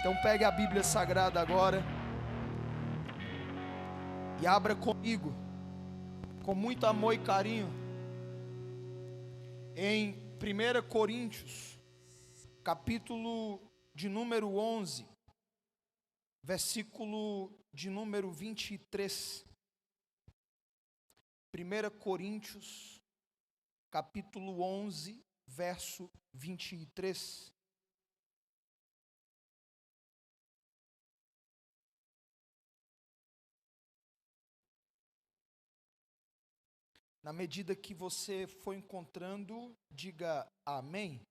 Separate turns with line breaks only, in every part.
Então pegue a Bíblia Sagrada agora e abra comigo, com muito amor e carinho, em 1 Coríntios, capítulo de número 11, versículo de número 23. 1 Coríntios, capítulo 11, verso 23. Na medida que você for encontrando, diga amém.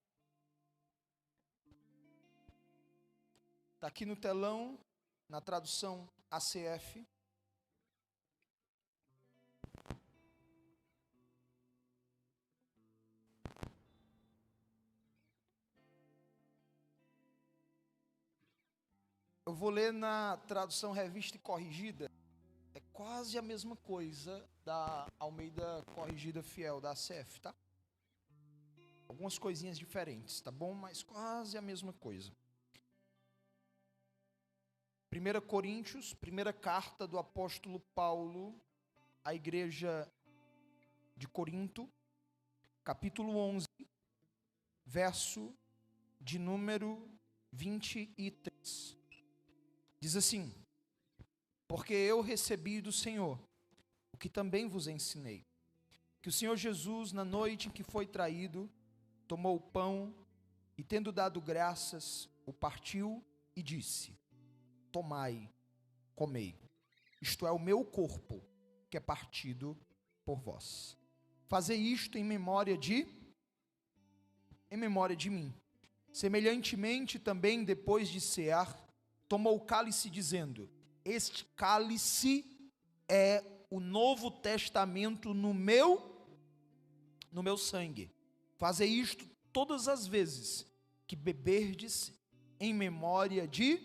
Está aqui no telão, na tradução ACF. Eu vou ler na tradução revista e corrigida. É quase a mesma coisa da Almeida Corrigida Fiel, da ACF, tá? Algumas coisinhas diferentes, tá bom? Mas quase a mesma coisa. 1 Coríntios, primeira carta do apóstolo Paulo à igreja de Corinto, capítulo 11, verso de número 23. Diz assim: porque eu recebi do Senhor o que também vos ensinei, que o Senhor Jesus, na noite em que foi traído, tomou o pão e, tendo dado graças, o partiu e disse: tomai, comei, isto é o meu corpo, que é partido por vós. Fazei isto em memória de mim. Semelhantemente também, depois de cear, tomou o cálice, dizendo: este cálice é o Novo Testamento no meu sangue. Fazei isto todas as vezes que beberdes em memória de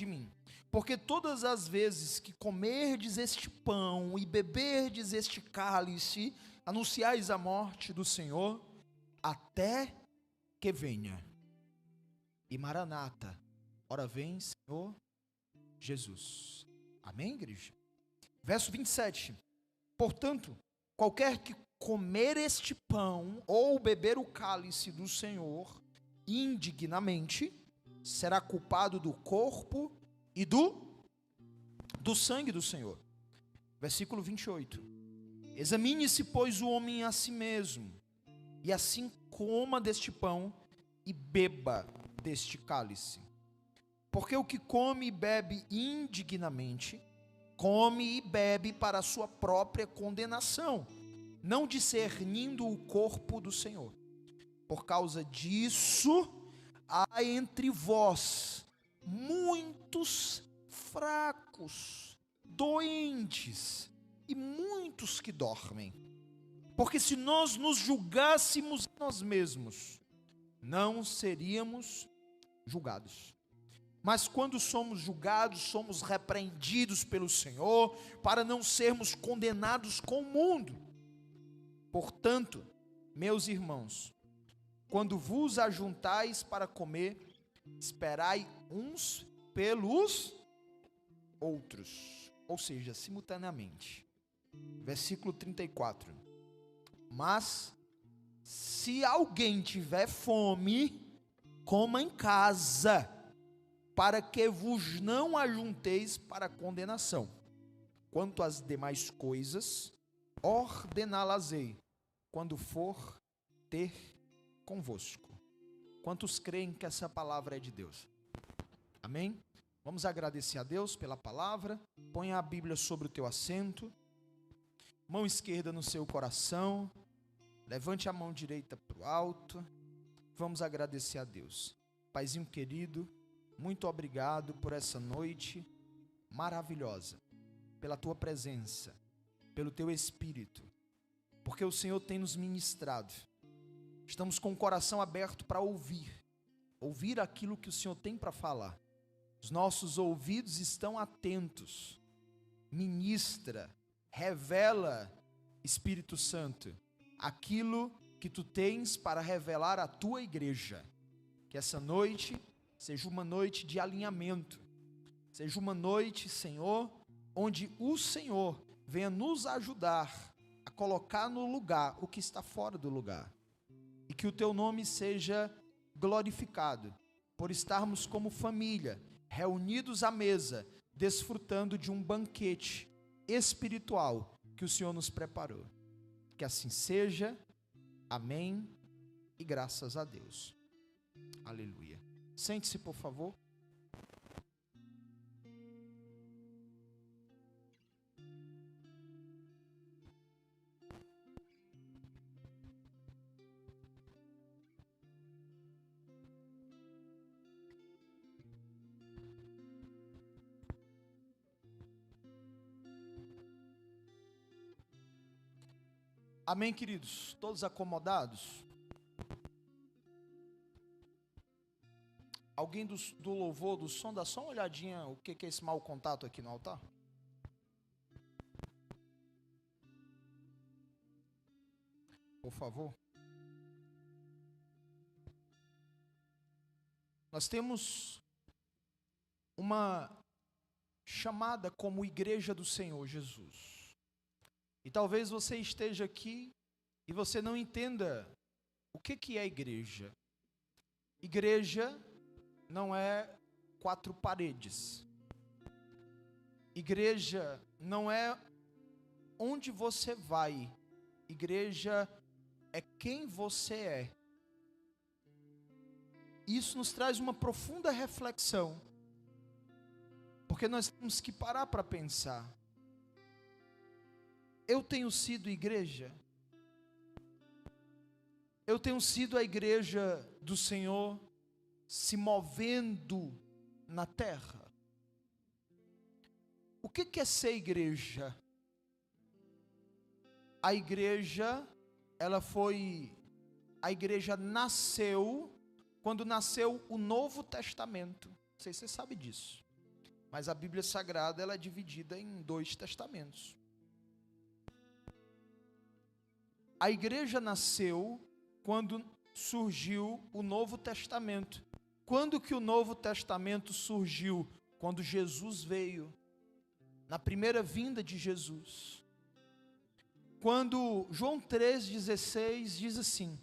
mim. Porque todas as vezes que comerdes este pão e beberdes este cálice, anunciais a morte do Senhor até que venha. E Maranata, ora vem, Senhor Jesus. Amém, igreja? Verso 27. Portanto, qualquer que comer este pão ou beber o cálice do Senhor indignamente, será culpado do corpo e do sangue do Senhor. Versículo 28. Examine-se, pois, o homem a si mesmo, e assim coma deste pão e beba deste cálice. Porque o que come e bebe indignamente, come e bebe para a sua própria condenação, não discernindo o corpo do Senhor. Por causa disso, há entre vós muitos fracos, doentes e muitos que dormem. Porque se nós nos julgássemos nós mesmos, não seríamos julgados. Mas quando somos julgados, somos repreendidos pelo Senhor, para não sermos condenados com o mundo. Portanto, meus irmãos, quando vos ajuntais para comer, esperai uns pelos outros, ou seja, simultaneamente. Versículo 34. Mas, se alguém tiver fome, coma em casa, para que vos não ajunteis para condenação. Quanto às demais coisas, ordená-las-ei, quando for ter convosco. Quantos creem que essa palavra é de Deus? Amém? Vamos agradecer a Deus pela palavra. Ponha a Bíblia sobre o teu assento, mão esquerda no seu coração, levante a mão direita para o alto. Vamos agradecer a Deus. Paizinho querido, muito obrigado por essa noite maravilhosa, pela tua presença, pelo teu Espírito, porque o Senhor tem nos ministrado. Estamos com o coração aberto para ouvir aquilo que o Senhor tem para falar. Os nossos ouvidos estão atentos. Ministra, revela, Espírito Santo, aquilo que tu tens para revelar à tua igreja. Que essa noite seja uma noite de alinhamento, seja uma noite, Senhor, onde o Senhor venha nos ajudar a colocar no lugar o que está fora do lugar, e que o Teu nome seja glorificado, por estarmos como família, reunidos à mesa, desfrutando de um banquete espiritual que o Senhor nos preparou. Que assim seja, amém, e graças a Deus. Aleluia. Sente-se, por favor. Amém, queridos? Todos acomodados? Alguém do louvor, do som, dá só uma olhadinha o que é esse mau contato aqui no altar? Por favor. Nós temos uma chamada como Igreja do Senhor Jesus. E talvez você esteja aqui e você não entenda o que é igreja. Igreja não é 4 paredes. Igreja não é onde você vai. Igreja é quem você é. Isso nos traz uma profunda reflexão, porque nós temos que parar para pensar. Eu tenho sido igreja? Eu tenho sido a igreja do Senhor se movendo na terra? O que é ser igreja? A igreja nasceu quando nasceu o Novo Testamento. Não sei se você sabe disso, mas a Bíblia Sagrada ela é dividida em 2 testamentos. A igreja nasceu quando surgiu o Novo Testamento. Quando que o Novo Testamento surgiu? Quando Jesus veio, na primeira vinda de Jesus. Quando João 3,16 diz assim: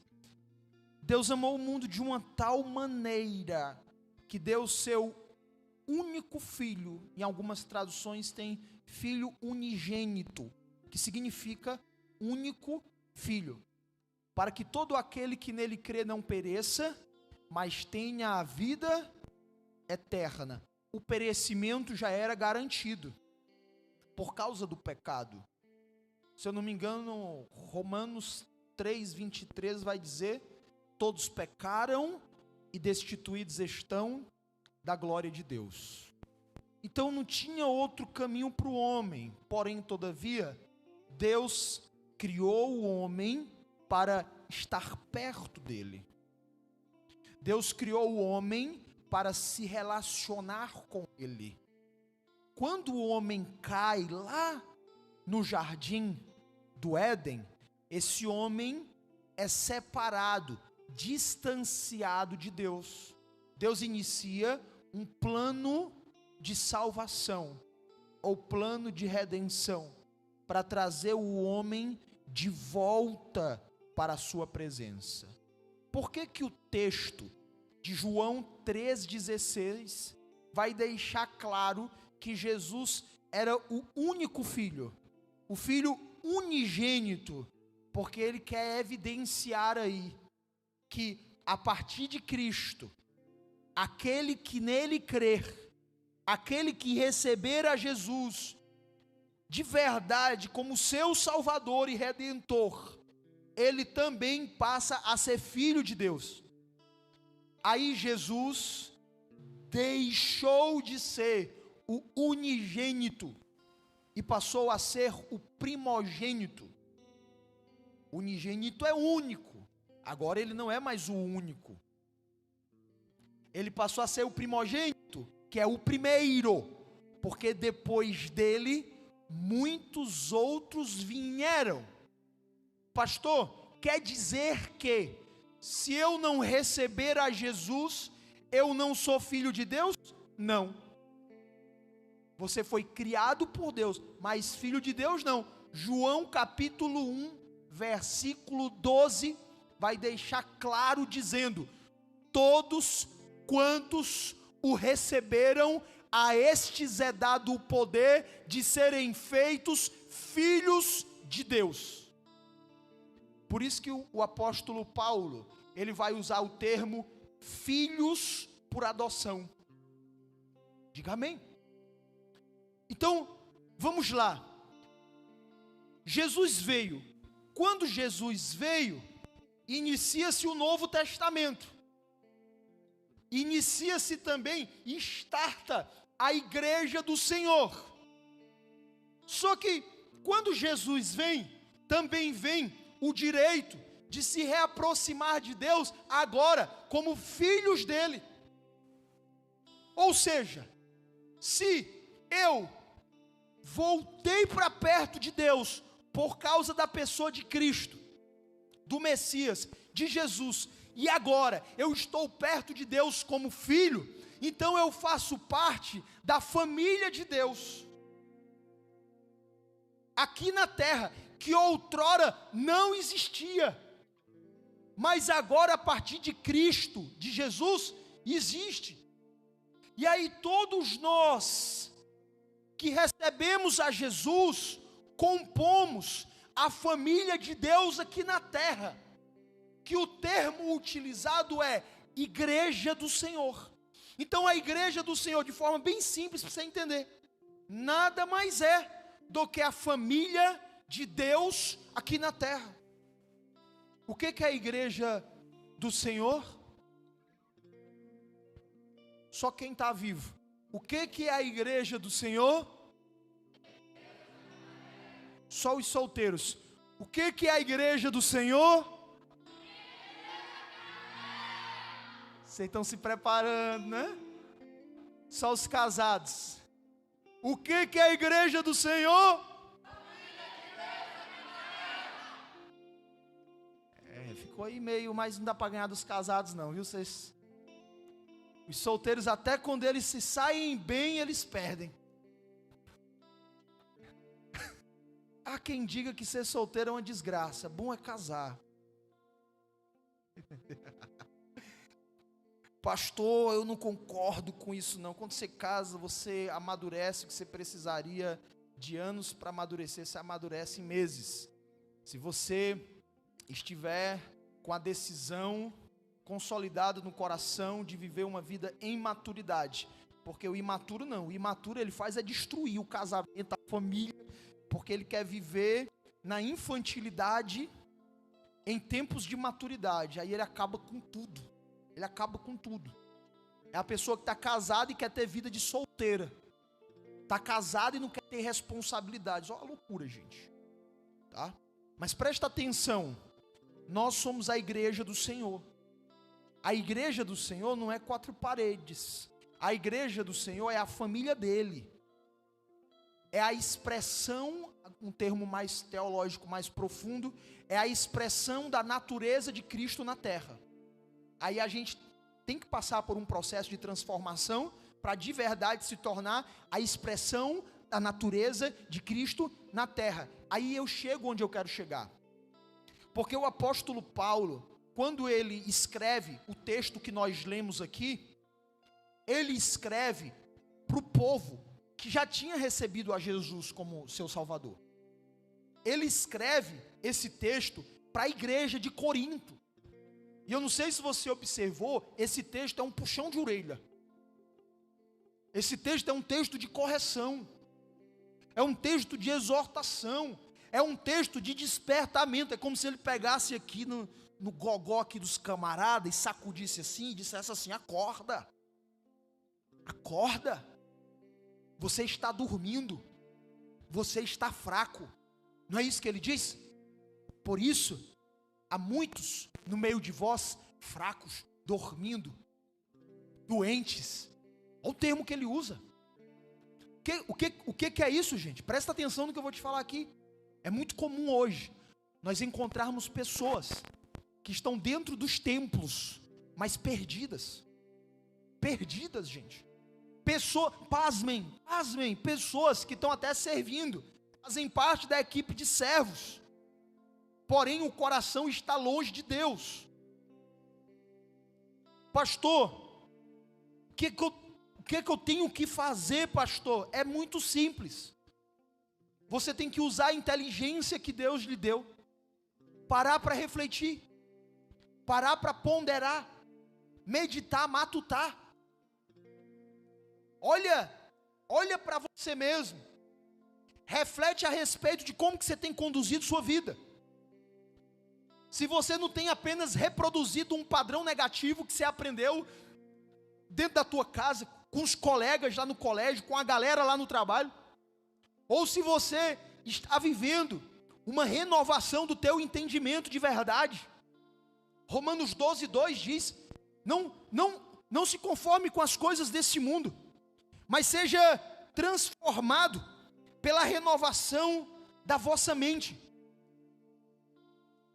Deus amou o mundo de uma tal maneira que deu seu único filho, em algumas traduções tem filho unigênito, que significa único filho, para que todo aquele que nele crê não pereça, mas tenha a vida eterna. O perecimento já era garantido por causa do pecado. Se eu não me engano, Romanos 3:23 vai dizer: todos pecaram e destituídos estão da glória de Deus. Então não tinha outro caminho para o homem. Porém, todavia, Deus criou o homem para estar perto dele. Deus criou o homem para se relacionar com ele. Quando o homem cai lá no jardim do Éden, esse homem é separado, distanciado de Deus. Deus inicia um plano de salvação, ou plano de redenção, para trazer o homem de volta para a sua presença. Por que que o texto de João 3,16 vai deixar claro que Jesus era o único filho, o filho unigênito? Porque ele quer evidenciar aí que a partir de Cristo, aquele que nele crer, aquele que receber a Jesus de verdade como seu Salvador e Redentor, ele também passa a ser filho de Deus. Aí Jesus deixou de ser o unigênito e passou a ser o primogênito. O unigênito é único, agora ele não é mais o único. Ele passou a ser o primogênito, que é o primeiro, porque depois dele muitos outros vieram. Pastor, quer dizer que se eu não receber a Jesus, eu não sou filho de Deus? Não. Você foi criado por Deus, mas filho de Deus não. João capítulo 1, versículo 12, vai deixar claro dizendo: todos quantos o receberam, a estes é dado o poder de serem feitos filhos de Deus. Por isso que o apóstolo Paulo, ele vai usar o termo filhos por adoção. Diga amém. Então, vamos lá. Jesus veio. Quando Jesus veio, inicia-se o Novo Testamento. Inicia-se também, starta a igreja do Senhor. Só que, quando Jesus vem, também vem o direito de se reaproximar de Deus agora, como filhos dele. Ou seja, se eu voltei para perto de Deus por causa da pessoa de Cristo, do Messias, de Jesus, e agora eu estou perto de Deus como filho, então eu faço parte da família de Deus, aqui na terra, que outrora não existia, mas agora a partir de Cristo, de Jesus, existe. E aí todos nós que recebemos a Jesus, compomos a família de Deus aqui na terra, que o termo utilizado é igreja do Senhor. Então a igreja do Senhor, de forma bem simples para você entender, nada mais é do que a família de Deus aqui na terra. O que é a igreja do Senhor? Só quem está vivo. O que é a igreja do Senhor? Só os solteiros. O que é a igreja do Senhor? Vocês estão se preparando, né? Só os casados. O que é a igreja do Senhor? Ficou aí meio, mas não dá para ganhar dos casados não, viu vocês? Os solteiros, até quando eles se saem bem, eles perdem. Há quem diga que ser solteiro é uma desgraça, bom é casar. Pastor, eu não concordo com isso não. Quando você casa, você amadurece o que você precisaria de anos para amadurecer, você amadurece em meses. Se você estiver com a decisão consolidada no coração de viver uma vida em maturidade, porque o imaturo não, o imaturo ele faz é destruir o casamento, a família, porque ele quer viver na infantilidade em tempos de maturidade, aí ele acaba com tudo, é a pessoa que está casada e quer ter vida de solteira, está casada e não quer ter responsabilidades, olha a loucura, gente, tá? Mas presta atenção, nós somos a igreja do Senhor. A igreja do Senhor não é quatro paredes. A igreja do Senhor é a família dele. É a expressão, um termo mais teológico, mais profundo, é a expressão da natureza de Cristo na terra. Aí a gente tem que passar por um processo de transformação para de verdade se tornar a expressão da natureza de Cristo na terra. Aí eu chego onde eu quero chegar. Porque o apóstolo Paulo, quando ele escreve o texto que nós lemos aqui, ele escreve para o povo que já tinha recebido a Jesus como seu Salvador. Ele escreve esse texto para a igreja de Corinto. E eu não sei se você observou, esse texto é um puxão de orelha. Esse texto é um texto de correção. É um texto de exortação. É um texto de despertamento. É como se ele pegasse aqui no gogó aqui dos camaradas e sacudisse assim e dissesse assim: acorda, acorda, você está dormindo, você está fraco, não é isso que ele diz? Por isso, há muitos no meio de vós fracos, dormindo, doentes, olha o termo que ele usa. O que é isso, gente? Presta atenção no que eu vou te falar aqui. É muito comum hoje nós encontrarmos pessoas que estão dentro dos templos, mas perdidas. perdidas, gente. Pasmem, pessoas que estão até servindo, fazem parte da equipe de servos, porém o coração está longe de Deus. Pastor, o que eu tenho que fazer, pastor? É muito simples. Você tem que usar a inteligência que Deus lhe deu, parar para refletir, parar para ponderar, meditar, matutar. Olha para você mesmo, reflete a respeito de como que você tem conduzido sua vida. Se você não tem apenas reproduzido um padrão negativo que você aprendeu dentro da tua casa, com os colegas lá no colégio, com a galera lá no trabalho, ou se você está vivendo uma renovação do teu entendimento de verdade. Romanos 12:2 diz: não se conforme com as coisas desse mundo, mas seja transformado pela renovação da vossa mente.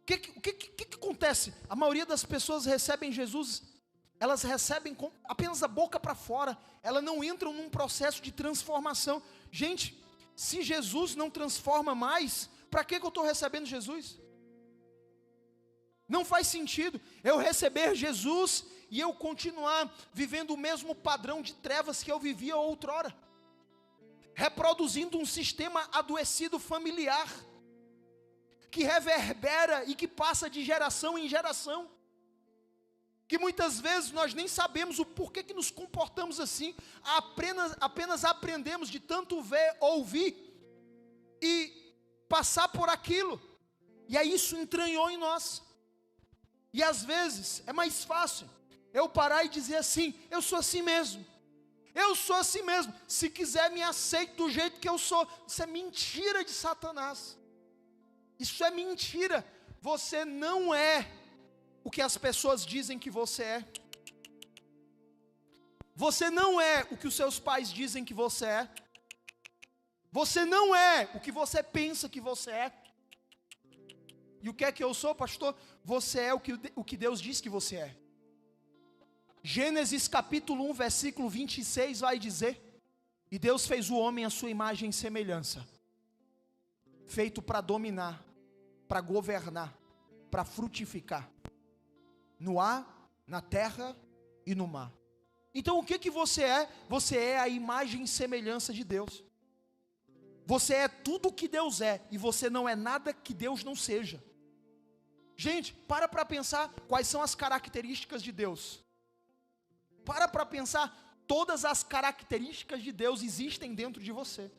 O que acontece? A maioria das pessoas recebem Jesus, elas recebem com apenas a boca para fora, elas não entram num processo de transformação. Gente, se Jesus não transforma mais, para que eu estou recebendo Jesus? Não faz sentido eu receber Jesus e eu continuar vivendo o mesmo padrão de trevas que eu vivia outrora, reproduzindo um sistema adoecido familiar, que reverbera e que passa de geração em geração, que muitas vezes nós nem sabemos o porquê que nos comportamos assim, apenas aprendemos de tanto ver, ouvir e passar por aquilo, e aí isso entranhou em nós. E às vezes é mais fácil eu parar e dizer assim: eu sou assim mesmo, se quiser me aceite do jeito que eu sou. Isso é mentira de Satanás, isso é mentira. Você não é o que as pessoas dizem que você é, você não é o que os seus pais dizem que você é, você não é o que você pensa que você é. E o que é que eu sou, pastor? Você é o que Deus diz que você é. Gênesis capítulo 1, versículo 26 vai dizer: e Deus fez o homem à sua imagem e semelhança, feito para dominar, para governar, para frutificar, no ar, na terra e no mar. Então o que você é? Você é a imagem e semelhança de Deus. Você é tudo o que Deus é, e você não é nada que Deus não seja. Gente, para pensar quais são as características de Deus. Para pensar, todas as características de Deus existem dentro de você.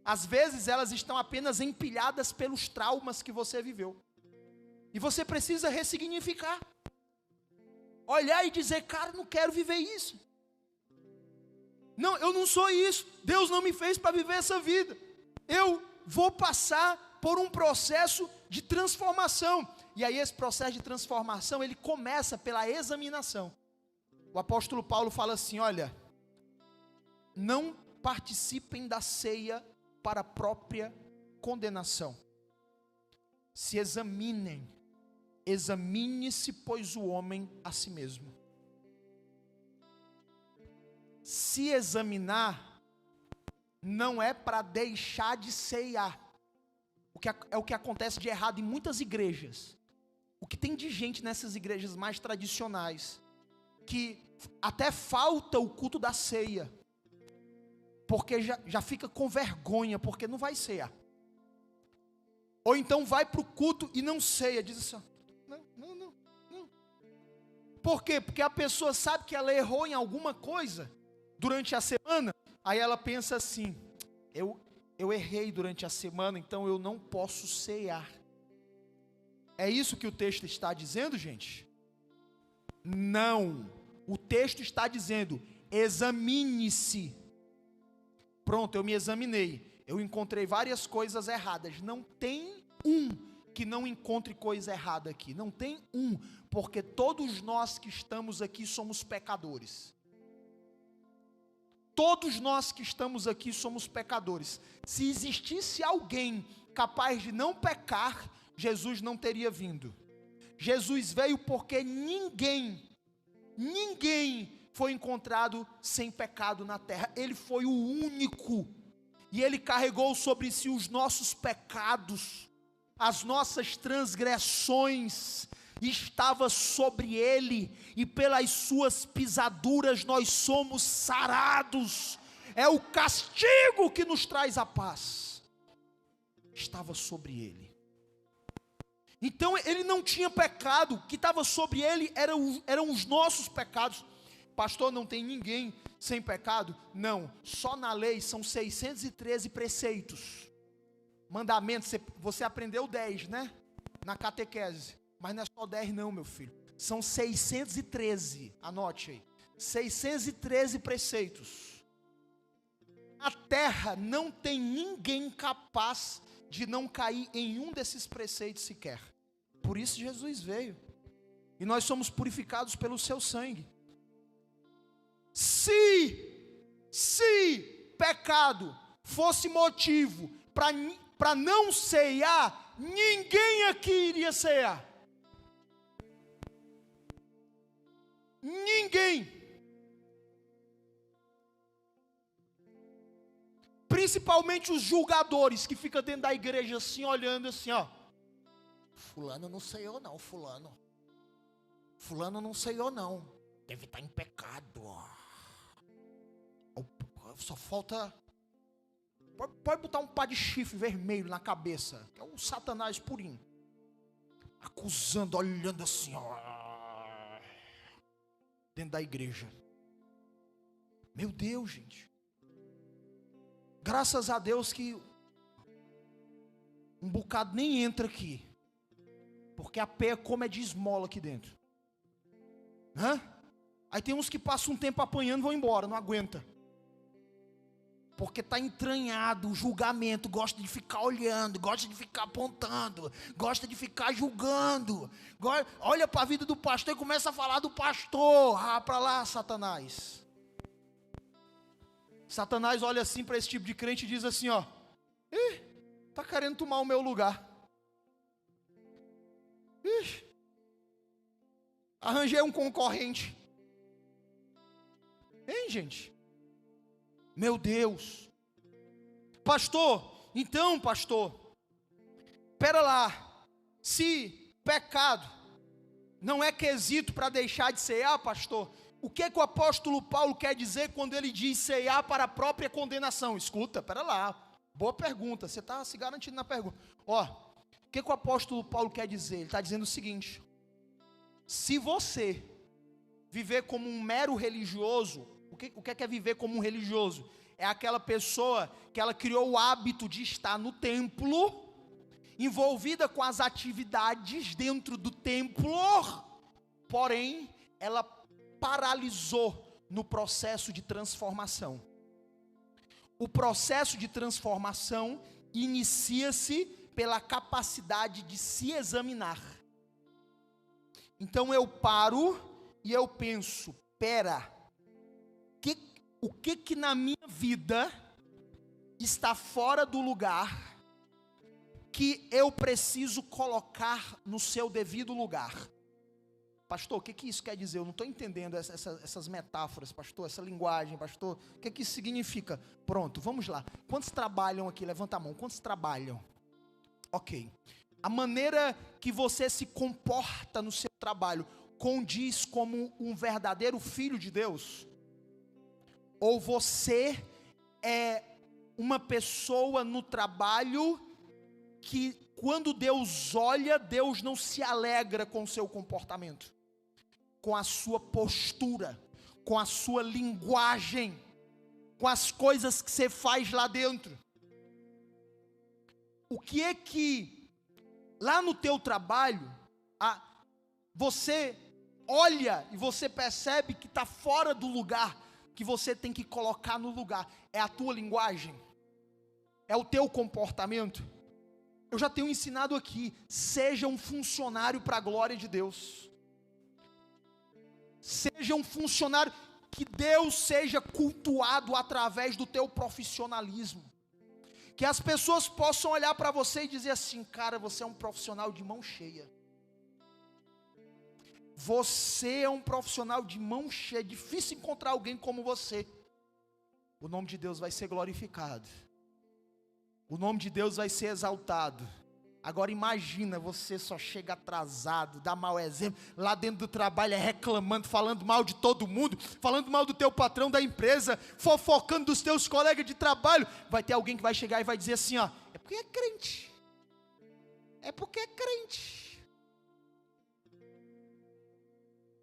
Às vezes elas estão apenas empilhadas pelos traumas que você viveu, e você precisa ressignificar, olhar e dizer: cara, não quero viver isso. Não, eu não sou isso. Deus não me fez para viver essa vida. Eu vou passar por um processo de transformação. E aí esse processo de transformação, ele começa pela examinação. O apóstolo Paulo fala assim: olha, não participem da ceia para a própria condenação. Se examinem, examine-se, pois, o homem a si mesmo. Se examinar não é para deixar de ceiar, o que acontece de errado em muitas igrejas. O que tem de gente nessas igrejas mais tradicionais, que até falta o culto da ceia, porque já fica com vergonha, porque não vai cear. Ou então vai para o culto e não ceia, diz assim: não. Por quê? Porque a pessoa sabe que ela errou em alguma coisa durante a semana, aí ela pensa assim: eu errei durante a semana, então eu não posso cear. É isso que o texto está dizendo, gente? Não, o texto está dizendo: examine-se. Pronto, eu me examinei, eu encontrei várias coisas erradas. Não tem um que não encontre coisa errada aqui, não tem um, porque todos nós que estamos aqui somos pecadores. Todos nós que estamos aqui somos pecadores. Se existisse alguém capaz de não pecar, Jesus não teria vindo. Jesus veio porque ninguém foi encontrado sem pecado na terra. Ele foi o único. E ele carregou sobre si os nossos pecados, as nossas transgressões, estava sobre ele, e pelas suas pisaduras nós somos sarados. É o castigo que nos traz a paz. Estava sobre ele. Então ele não tinha pecado, o que estava sobre ele eram os nossos pecados. Pastor, não tem ninguém sem pecado? Não, só na lei são 613 preceitos, mandamentos. Você aprendeu 10, né? Na catequese, mas não é só 10 não, meu filho. São 613, anote aí, 613 preceitos. A terra não tem ninguém capaz de não cair em um desses preceitos sequer. Por isso Jesus veio, e nós somos purificados pelo seu sangue. Se pecado fosse motivo para não ceiar, ninguém aqui iria ceiar. Ninguém. Principalmente os julgadores que ficam dentro da igreja assim, olhando assim, ó. Fulano não ceiou não, fulano não ceiou não. Deve estar em pecado, ó. Só falta, pode botar um pá de chifre vermelho na cabeça, que é o Satanás purinho, acusando, olhando assim, ó, dentro da igreja. Meu Deus, gente, graças a Deus que um bocado nem entra aqui, porque a pé como é de esmola aqui dentro, aí tem uns que passam um tempo apanhando e vão embora, não aguenta, porque está entranhado o julgamento, gosta de ficar olhando, gosta de ficar apontando, gosta de ficar julgando, olha para a vida do pastor e começa a falar do pastor. Para lá, Satanás. Satanás olha assim para esse tipo de crente e diz assim, ó, está querendo tomar o meu lugar. Arranjei um concorrente. Hein, gente? Meu Deus, pastor, pera lá, se pecado não é quesito para deixar de ceiar, pastor, o que o apóstolo Paulo quer dizer quando ele diz ceiar para a própria condenação? Escuta, pera lá, boa pergunta, você está se garantindo na pergunta. Ó, o que o apóstolo Paulo quer dizer? Ele está dizendo o seguinte: se você viver como um mero religioso, o que é viver como um religioso? É aquela pessoa que ela criou o hábito de estar no templo, envolvida com as atividades dentro do templo, porém, ela paralisou no processo de transformação. O processo de transformação inicia-se pela capacidade de se examinar. Então eu paro e eu penso, o que na minha vida está fora do lugar que eu preciso colocar no seu devido lugar? Pastor, o que isso quer dizer? Eu não estou entendendo essas metáforas, pastor, essa linguagem, pastor. O que isso significa? Pronto, vamos lá. Quantos trabalham aqui? Levanta a mão. Quantos trabalham? Ok. A maneira que você se comporta no seu trabalho condiz como um verdadeiro filho de Deus? Ou você é uma pessoa no trabalho que, quando Deus olha, Deus não se alegra com o seu comportamento, com a sua postura, com a sua linguagem, com as coisas que você faz lá dentro? O que é que, lá no teu trabalho, você olha e você percebe que está fora do lugar que você tem que colocar no lugar? É a tua linguagem? É o teu comportamento? Eu já tenho ensinado aqui, seja um funcionário para a glória de Deus. Seja um funcionário, que Deus seja cultuado através do teu profissionalismo. Que as pessoas possam olhar para você e dizer assim, cara, você é um profissional de mão cheia. Você é um profissional de mão cheia, é difícil encontrar alguém como você. O nome de Deus vai ser glorificado. O nome de Deus vai ser exaltado. Agora imagina, você só chega atrasado, dá mau exemplo, lá dentro do trabalho é reclamando, falando mal de todo mundo, falando mal do teu patrão da empresa, fofocando dos teus colegas de trabalho. Vai ter alguém que vai chegar e vai dizer assim, ó, é porque é crente. É porque é crente.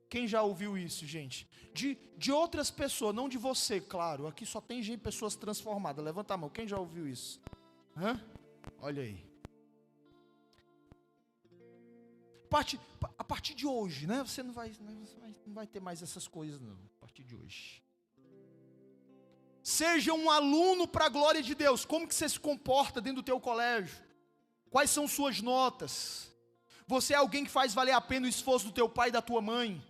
Quem já ouviu isso, gente? De outras pessoas, não de você, claro. Aqui só tem gente, pessoas transformadas. Levanta a mão, quem já ouviu isso? Olha aí. A partir de hoje, né? Você não vai ter mais essas coisas, não. A partir de hoje. Seja um aluno para a glória de Deus. Como que você se comporta dentro do teu colégio? Quais são suas notas? Você é alguém que faz valer a pena o esforço do teu pai e da tua mãe?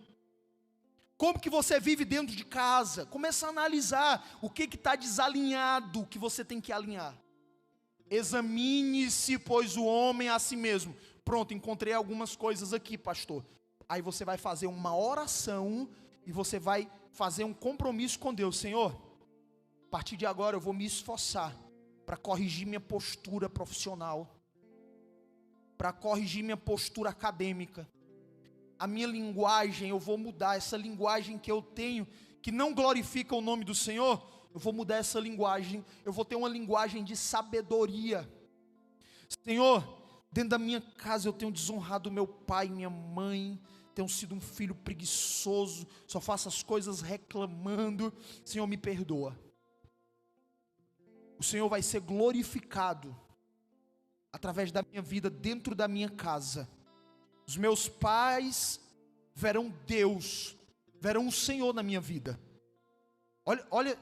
Como que você vive dentro de casa? Começa a analisar o que está desalinhado, que você tem que alinhar. Examine-se, pois, o homem a si mesmo. Pronto, encontrei algumas coisas aqui, pastor. Aí você vai fazer uma oração e você vai fazer um compromisso com Deus. Senhor, a partir de agora eu vou me esforçar para corrigir minha postura profissional, para corrigir minha postura acadêmica. A minha linguagem, eu vou mudar essa linguagem que eu tenho, que não glorifica o nome do Senhor. Eu vou mudar essa linguagem, eu vou ter uma linguagem de sabedoria. Senhor, dentro da minha casa eu tenho desonrado meu pai e minha mãe, tenho sido um filho preguiçoso, só faço as coisas reclamando. Senhor, me perdoa. O Senhor vai ser glorificado através da minha vida dentro da minha casa. Os meus pais verão Deus, verão o Senhor na minha vida. Olha,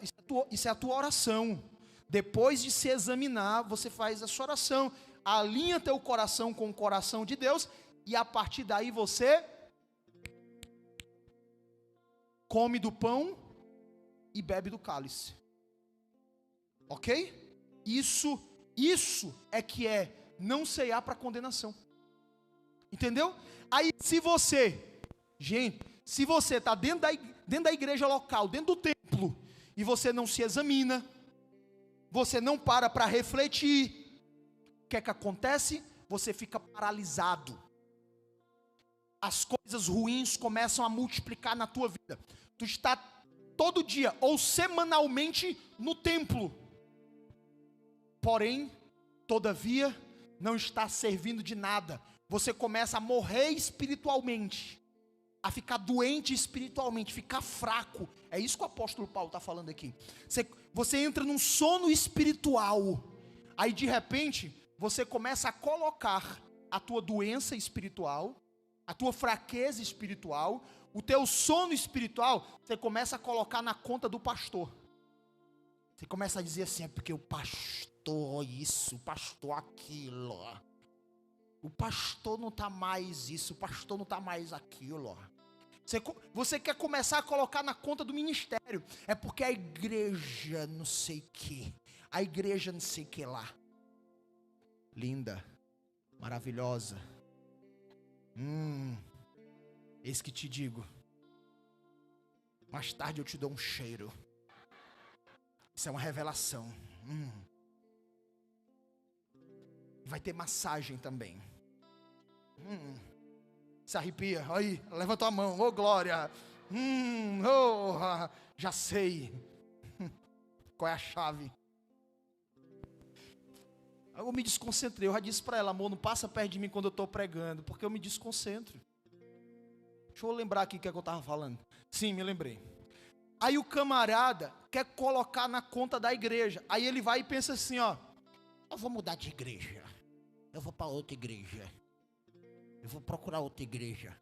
isso é a tua oração. Depois de se examinar, você faz a sua oração. Alinha teu coração com o coração de Deus. E a partir daí você come do pão e bebe do cálice. Ok? Isso é que é não ceiar para condenação. Entendeu? Aí se você está dentro da igreja local, dentro do templo, e você não se examina, você não para refletir, o que é que acontece? Você fica paralisado. As coisas ruins começam a multiplicar na tua vida. Tu está todo dia ou semanalmente no templo, porém, todavia, não está servindo de nada. Você começa a morrer espiritualmente, a ficar doente espiritualmente, ficar fraco. É isso que o apóstolo Paulo está falando aqui. Você entra num sono espiritual. Aí de repente, você começa a colocar a tua doença espiritual, a tua fraqueza espiritual, o teu sono espiritual, você começa a colocar na conta do pastor. Você começa a dizer assim, é porque o pastor isso, o pastor aquilo. O pastor não está mais isso, o pastor não está mais aquilo. Você quer começar a colocar na conta do ministério. É porque a igreja não sei o que, a igreja não sei o que lá. Linda, maravilhosa. Eis que te digo, mais tarde eu te dou um cheiro. Isso é uma revelação. Vai ter massagem também. Se arrepia, aí, levanta a mão, ô glória. Já sei. Qual é a chave? Eu me desconcentrei, eu já disse para ela, amor, não passa perto de mim quando eu estou pregando, porque eu me desconcentro. Deixa eu lembrar aqui o que eu estava falando. Sim, me lembrei. Aí o camarada quer colocar na conta da igreja. Aí ele vai e pensa assim, ó, eu vou mudar de igreja. Eu vou para outra igreja. Eu vou procurar outra igreja.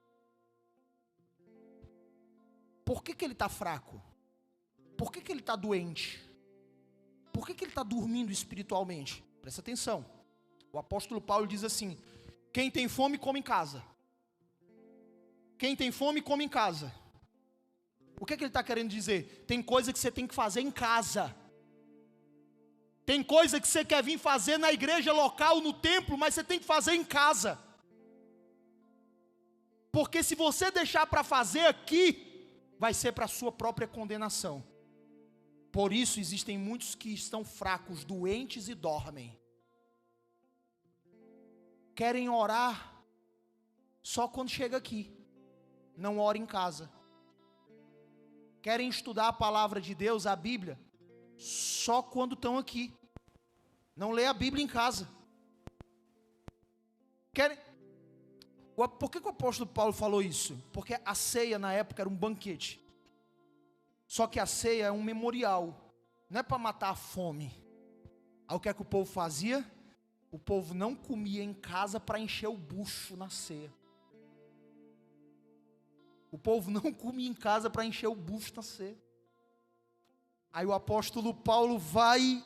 Por que ele está fraco? Por que ele está doente? Por que ele está dormindo espiritualmente? Presta atenção. O apóstolo Paulo diz assim, quem tem fome, come em casa. Quem tem fome, come em casa. O que ele está querendo dizer? Tem coisa que você tem que fazer em casa. Tem coisa que você quer vir fazer na igreja local, no templo, mas você tem que fazer em casa. Porque se você deixar para fazer aqui, vai ser para a sua própria condenação. Por isso existem muitos que estão fracos, doentes e dormem. Querem orar só quando chega aqui. Não ora em casa. Querem estudar a palavra de Deus, a Bíblia, só quando estão aqui. Não lê a Bíblia em casa. Por que o apóstolo Paulo falou isso? Porque a ceia na época era um banquete. Só que a ceia é um memorial. Não é para matar a fome. Aí o que é que o povo fazia? O povo não comia em casa para encher o bucho na ceia. O povo não comia em casa para encher o bucho na ceia. Aí o apóstolo Paulo vai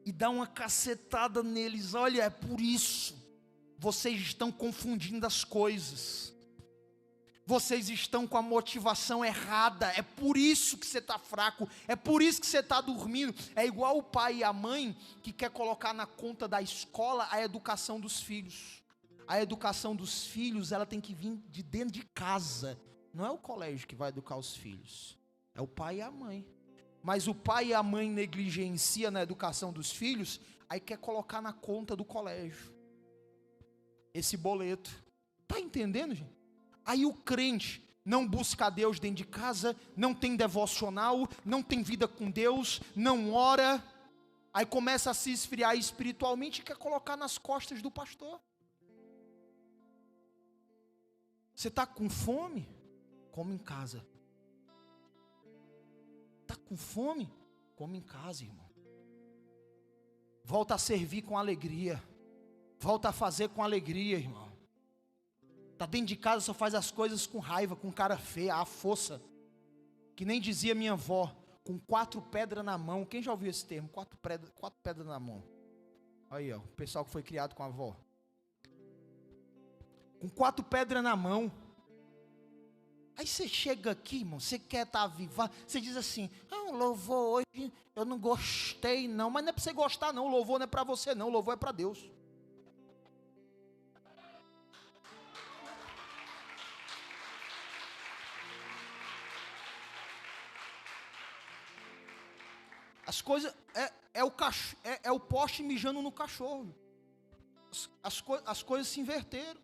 e dá uma cacetada neles. Olha, é por isso. Vocês estão confundindo as coisas. Vocês estão com a motivação errada. É por isso que você está fraco. É por isso que você está dormindo. É igual o pai e a mãe que quer colocar na conta da escola a educação dos filhos. A educação dos filhos, ela tem que vir de dentro de casa. Não é o colégio que vai educar os filhos. É o pai e a mãe. Mas o pai e a mãe negligenciam na educação dos filhos, aí quer colocar na conta do colégio esse boleto. Está entendendo, gente? Aí o crente não busca a Deus dentro de casa, não tem devocional, não tem vida com Deus, não ora. Aí começa a se esfriar espiritualmente e quer colocar nas costas do pastor. Você está com fome? Come em casa. Está com fome? Come em casa, irmão. Volta a servir com alegria. Volta a fazer com alegria, irmão. Está dentro de casa, só faz as coisas com raiva, com cara feia, a força. Que nem dizia minha avó, com 4 pedras na mão. Quem já ouviu esse termo? 4 pedras na mão. Aí, ó, o pessoal que foi criado com a avó. Com 4 pedras na mão. Aí você chega aqui, irmão, você quer estar viva, você diz assim, o louvor hoje, eu não gostei não, mas não é para você gostar não, o louvor não é para você não, o louvor é para Deus. As coisas, é o poste mijando no cachorro. As coisas se inverteram.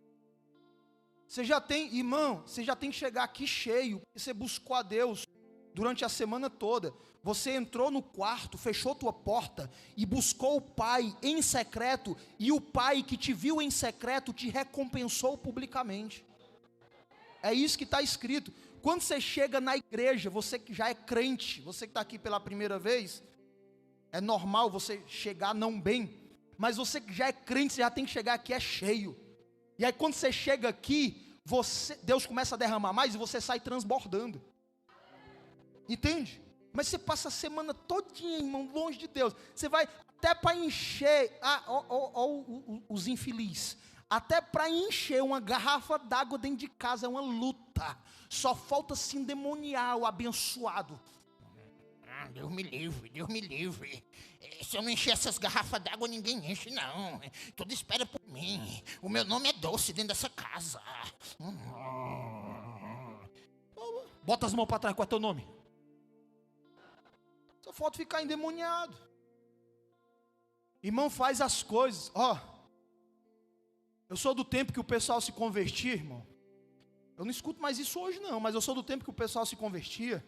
Você já tem, irmão, você já tem que chegar aqui cheio, porque você buscou a Deus durante a semana toda. Você entrou no quarto, fechou tua porta e buscou o Pai em secreto, e o Pai que te viu em secreto te recompensou publicamente. É isso que está escrito. Quando você chega na igreja, você que já é crente, você que está aqui pela primeira vez, é normal você chegar não bem, mas você que já é crente, você já tem que chegar aqui cheio. E aí quando você chega aqui, Deus começa a derramar mais e você sai transbordando. Entende? Mas você passa a semana todinha, irmão, longe de Deus. Você vai até para encher, os infelizes, até para encher uma garrafa d'água dentro de casa é uma luta. Só falta se endemoniar o abençoado. Deus me livre, Deus me livre. Se eu não encher essas garrafas d'água, ninguém enche, não. Tudo espera por mim. O meu nome é doce dentro dessa casa. Bota as mãos para trás, qual é teu nome? Só falta ficar endemoniado. Irmão, faz as coisas. Eu sou do tempo que o pessoal se convertia, irmão. Eu não escuto mais isso hoje não, mas eu sou do tempo que o pessoal se convertia.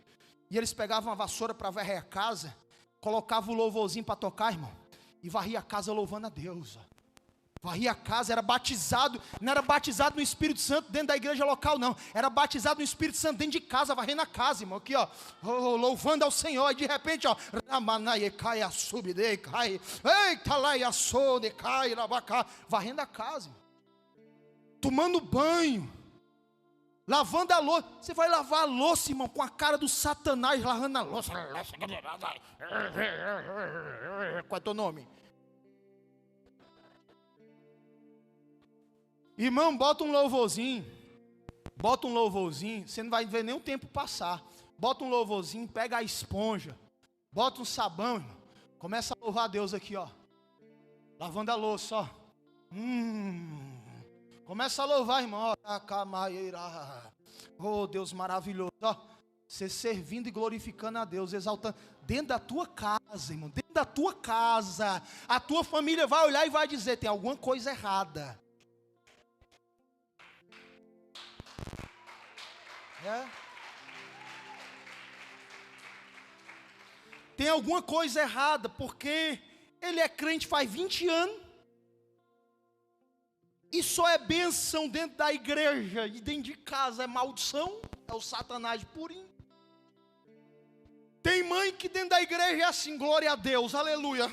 E eles pegavam a vassoura para varrer a casa, colocavam o louvorzinho para tocar, irmão, e varria a casa louvando a Deus. Varria a casa, era batizado, não era batizado no Espírito Santo dentro da igreja local, não. Era batizado no Espírito Santo dentro de casa, varrendo a casa, irmão. Aqui, louvando ao Senhor. E de repente, varrendo a casa, irmão. Tomando banho. Lavando a louça. Você vai lavar a louça, irmão, com a cara do Satanás lavando a louça. Qual é teu nome? Irmão, bota um louvorzinho. Você não vai ver nem o tempo passar. Bota um louvorzinho, pega a esponja. Bota um sabão, irmão. Começa a louvar a Deus aqui, ó. Lavando a louça, ó. Começa a louvar, irmão. Oh, Deus maravilhoso. Ó, você servindo e glorificando a Deus, exaltando. Dentro da tua casa, irmão. Dentro da tua casa. A tua família vai olhar e vai dizer: tem alguma coisa errada. Tem alguma coisa errada, porque ele é crente faz 20 anos. E só é bênção dentro da igreja, e dentro de casa é maldição, é o Satanás purinho. Tem mãe que dentro da igreja é assim: glória a Deus, aleluia.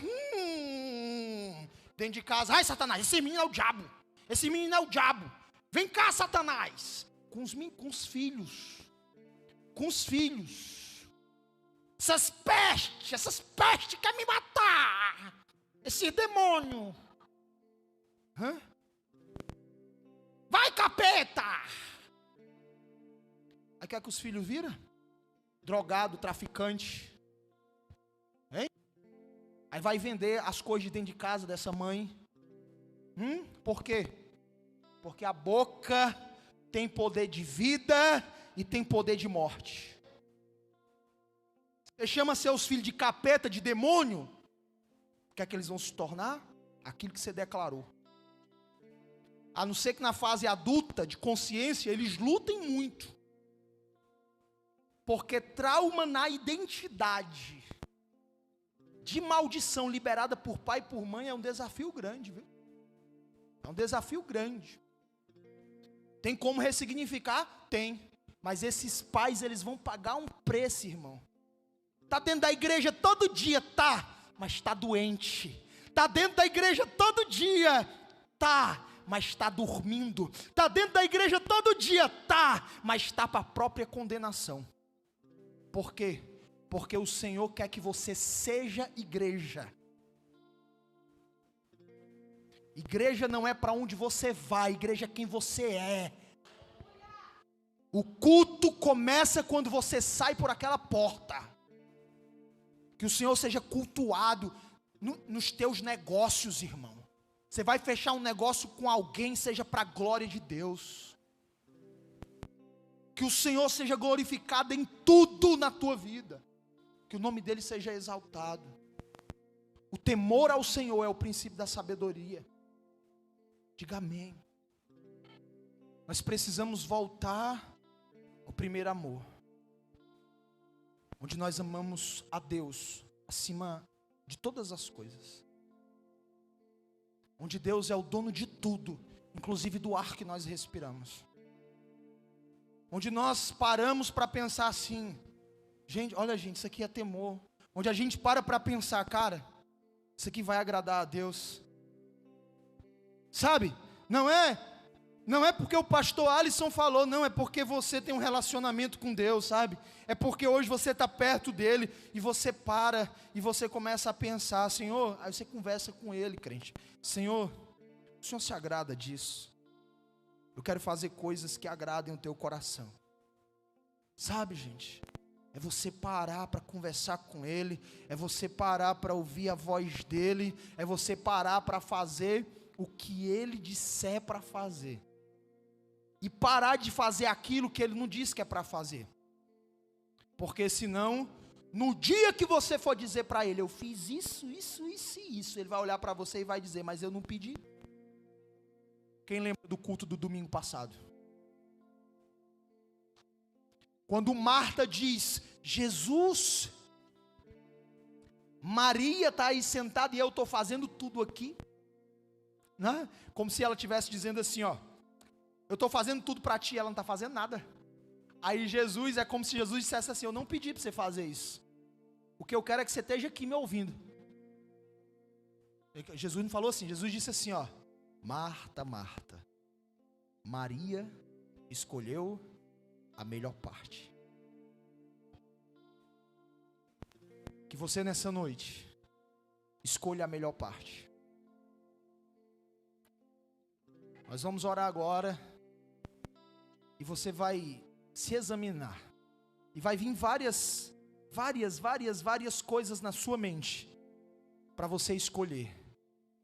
Dentro de casa: ai, Satanás, esse menino é o diabo. Esse menino é o diabo. Vem cá, Satanás. Com os filhos. Com os filhos. Essas pestes querem me matar. Esse demônio. Vai, capeta. Aí quer que os filhos viram? Drogado, traficante. Hein? Aí vai vender as coisas de dentro de casa dessa mãe. Por quê? Porque a boca tem poder de vida e tem poder de morte. Você chama seus filhos de capeta, de demônio, o que é que eles vão se tornar? Aquilo que você declarou. A não ser que na fase adulta, de consciência, eles lutem muito. Porque trauma na identidade, de maldição liberada por pai e por mãe, é um desafio grande, viu? É um desafio grande. Tem como ressignificar? Tem. Mas esses pais, eles vão pagar um preço, irmão. Está dentro da igreja todo dia, tá, mas está doente. Está dentro da igreja todo dia, tá, mas está dormindo. Está dentro da igreja todo dia, tá, mas está para a própria condenação. Por quê? Porque o Senhor quer que você seja igreja. Igreja não é para onde você vai, igreja é quem você é. O culto começa quando você sai por aquela porta. Que o Senhor seja cultuado nos teus negócios, irmão. Você vai fechar um negócio com alguém, seja para a glória de Deus. Que o Senhor seja glorificado em tudo na tua vida. Que o nome dele seja exaltado. O temor ao Senhor é o princípio da sabedoria. Diga amém. Nós precisamos voltar ao primeiro amor. Onde nós amamos a Deus acima de todas as coisas. Onde Deus é o dono de tudo, inclusive do ar que nós respiramos. Onde nós paramos para pensar assim: gente, olha gente, isso aqui é temor. Onde a gente para pensar: cara, isso aqui vai agradar a Deus. Sabe? Não é porque o pastor Alisson falou, não, é porque você tem um relacionamento com Deus, sabe? É porque hoje você está perto dele e você para e você começa a pensar: Senhor, aí você conversa com ele, crente. Senhor, o Senhor se agrada disso. Eu quero fazer coisas que agradem o teu coração. Sabe, gente? É você parar para conversar com ele, é você parar para ouvir a voz dele, é você parar para fazer o que ele disser para fazer. E parar de fazer aquilo que ele não disse que é para fazer. Porque senão, no dia que você for dizer para ele: eu fiz isso, isso, isso e isso, ele vai olhar para você e vai dizer: mas eu não pedi. Quem lembra do culto do domingo passado? Quando Marta diz: Jesus, Maria está aí sentada e eu estou fazendo tudo aqui, né? Como se ela estivesse dizendo assim: ó, eu estou fazendo tudo para ti, ela não está fazendo nada. Aí Jesus, é como se Jesus dissesse assim: eu não pedi para você fazer isso. O que eu quero é que você esteja aqui me ouvindo. Jesus não falou assim, Jesus disse assim: ó, Marta, Marta, Maria escolheu a melhor parte. Que você nessa noite escolha a melhor parte. Nós vamos orar agora. E você vai se examinar. E vai vir várias coisas na sua mente. Para você escolher.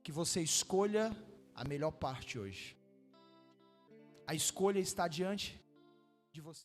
Que você escolha a melhor parte hoje. A escolha está diante de você.